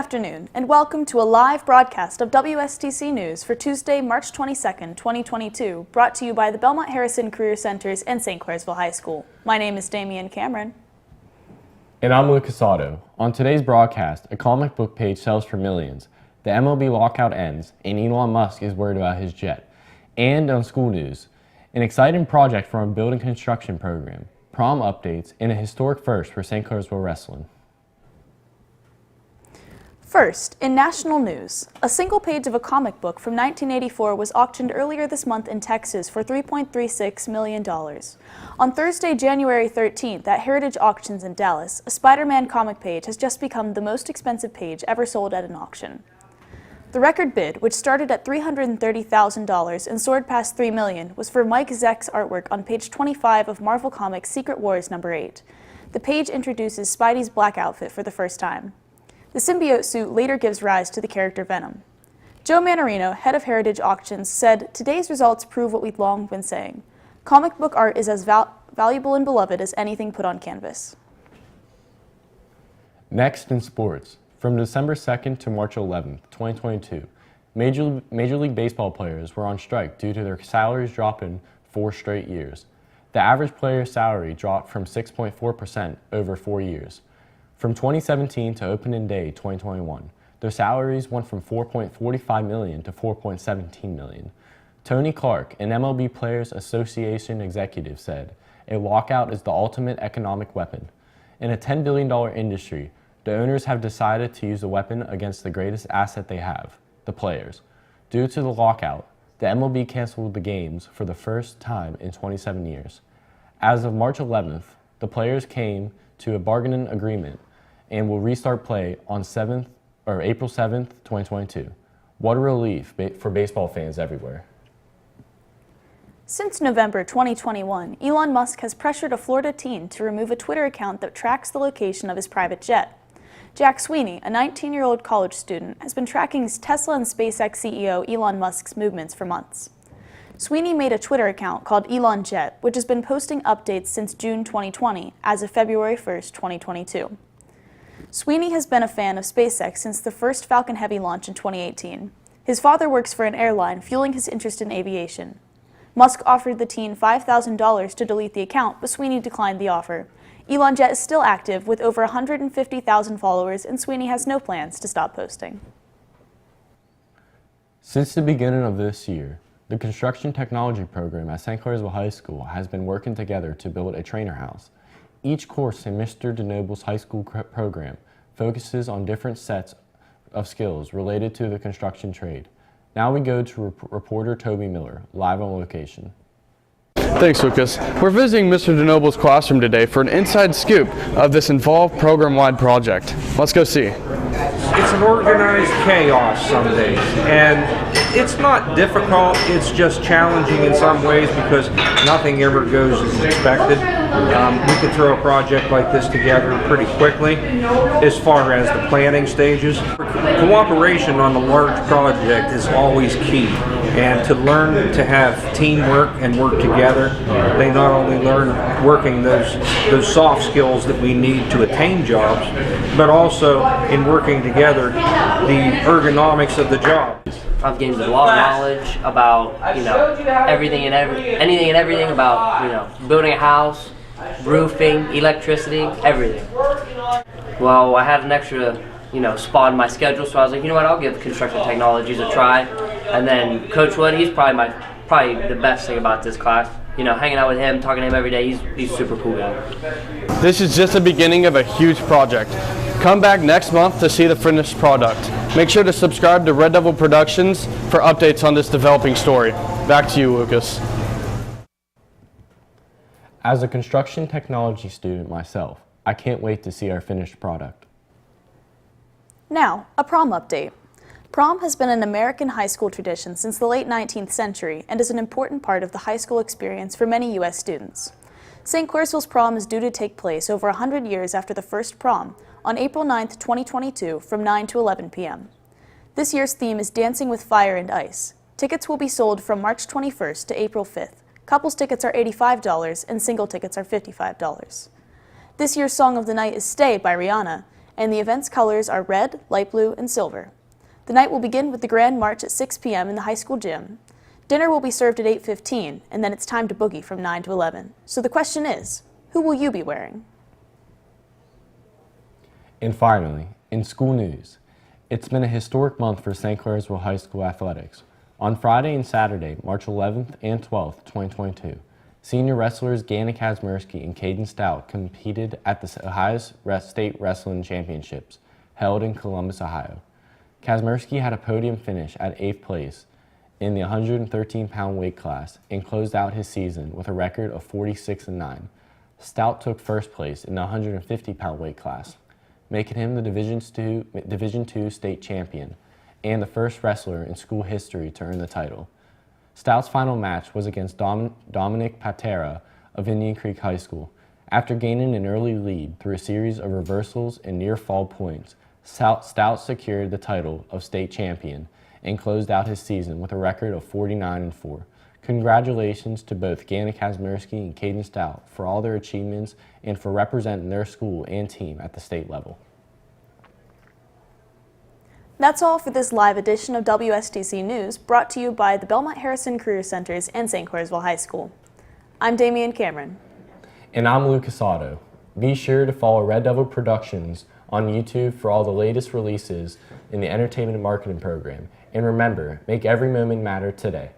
afternoon, and welcome to a live broadcast of WSTC News for Tuesday, March 22nd, 2022, brought to you by the Belmont-Harrison Career Centers and St. Clairsville High School. My name is Damien Cameron. And I'm Lucas Otto. On today's broadcast, a comic book page sells for millions, the MLB lockout ends, and Elon Musk is worried about his jet. And on school news, an exciting project for a building construction program, prom updates, and a historic first for St. Clairsville Wrestling. First, in national news, a single page of a comic book from 1984 was auctioned earlier this month in Texas for $3.36 million. On Thursday, January 13th, at Heritage Auctions in Dallas, a Spider-Man comic page has just become the most expensive page ever sold at an auction. The record bid, which started at $330,000 and soared past $3 million, was for Mike Zeck's artwork on page 25 of Marvel Comics' Secret Wars number 8. The page introduces Spidey's black outfit for the first time. The symbiote suit later gives rise to the character Venom. Joe Manarino, head of Heritage Auctions, said, "Today's results prove what we've long been saying. Comic book art is as valuable and beloved as anything put on canvas." Next in sports, from December 2nd to March 11th, 2022, Major League Baseball players were on strike due to their salaries dropping 4 straight years. The average player's salary dropped from 6.4% over 4 years. From 2017 to opening day 2021, their salaries went from $4.45 million to $4.17 million. Tony Clark, an MLB Players Association executive, said, "A lockout is the ultimate economic weapon. In a $10 billion industry, the owners have decided to use the weapon against the greatest asset they have, the players. Due to the lockout, the MLB canceled the games for the first time in 27 years. As of March 11th, the players came to a bargaining agreement and will restart play on April 7th, 2022. What a relief for baseball fans everywhere." Since November 2021, Elon Musk has pressured a Florida teen to remove a Twitter account that tracks the location of his private jet. Jack Sweeney, a 19-year-old college student, has been tracking Tesla and SpaceX CEO Elon Musk's movements for months. Sweeney made a Twitter account called ELONJET, which has been posting updates since June 2020, as of February 1st, 2022. Sweeney has been a fan of SpaceX since the first Falcon Heavy launch in 2018. His father works for an airline, fueling his interest in aviation. Musk offered the teen $5,000 to delete the account, but Sweeney declined the offer. ELONJET is still active with over 150,000 followers, and Sweeney has no plans to stop posting. Since the beginning of this year, the construction technology program at St. Clairsville High School has been working together to build a trainer house. Each course in Mr. DENOBLE's high school program focuses on different sets of skills related to the construction trade. Now we go to reporter Toby Miller, live on location. Thanks, Lucas. We're visiting Mr. DENOBLE's classroom today for an inside scoop of this involved program-wide project. Let's go see. It's an organized chaos some days, and it's not difficult, it's just challenging in some ways because nothing ever goes as expected. We could throw a project like this together pretty quickly as far as the planning stages. Cooperation on a large project is always key, and to learn to have teamwork and work together, they not only learn working those soft skills that we need to attain jobs, but also in working together the ergonomics of the job. I've gained a lot of knowledge about, anything and everything about, building a house, roofing, electricity, everything. Well, I had an extra, spot in my schedule, so I was like, you know what, I'll give construction technologies a try. And then Coach Wood, he's probably the best thing about this class. Hanging out with him, talking to him every day, he's super cool guy. This is just the beginning of a huge project. Come back next month to see the finished product. Make sure to subscribe to Red Devil Productions for updates on this developing story. Back to you, Lucas. As a construction technology student myself, I can't wait to see our finished product. Now, a prom update. Prom has been an American high school tradition since the late 19th century and is an important part of the high school experience for many U.S. students. St. Clairsville's prom is due to take place over 100 years after the first prom, on April 9th, 2022, from 9 to 11 p.m. This year's theme is Dancing with Fire and Ice. Tickets will be sold from March 21st to April 5th. Couples tickets are $85 and single tickets are $55. This year's song of the night is Stay by Rihanna, and the event's colors are red, light blue, and silver. The night will begin with the Grand March at 6 p.m. in the high school gym. Dinner will be served at 8:15, and then it's time to boogie from 9 to 11. So the question is, who will you be wearing? And finally, in school news, it's been a historic month for St. Clairsville High School athletics. On Friday and Saturday, March 11th and 12th, 2022, senior wrestlers Ganna Kazmierski and Caden Stout competed at the Ohio State Wrestling Championships, held in Columbus, Ohio. Kazmierski had a podium finish at 8th place in the 113-pound weight class and closed out his season with a record of 46-9. Stout took first place in the 150-pound weight class, making him the Division II state champion and the first wrestler in school history to earn the title. Stout's final match was against Dominic Patera of Indian Creek High School. After gaining an early lead through a series of reversals and near-fall points, Stout secured the title of state champion and closed out his season with a record of 49-4. Congratulations to both Ganna Kazmierski and Caden Stout for all their achievements and for representing their school and team at the state level. That's all for this live edition of WSTC News, brought to you by the Belmont-Harrison Career Centers and St. Clairsville High School. I'm Damien Cameron. And I'm Lucas Otto. Be sure to follow Red Devil Productions on YouTube for all the latest releases in the entertainment and marketing program. And remember, make every moment matter today.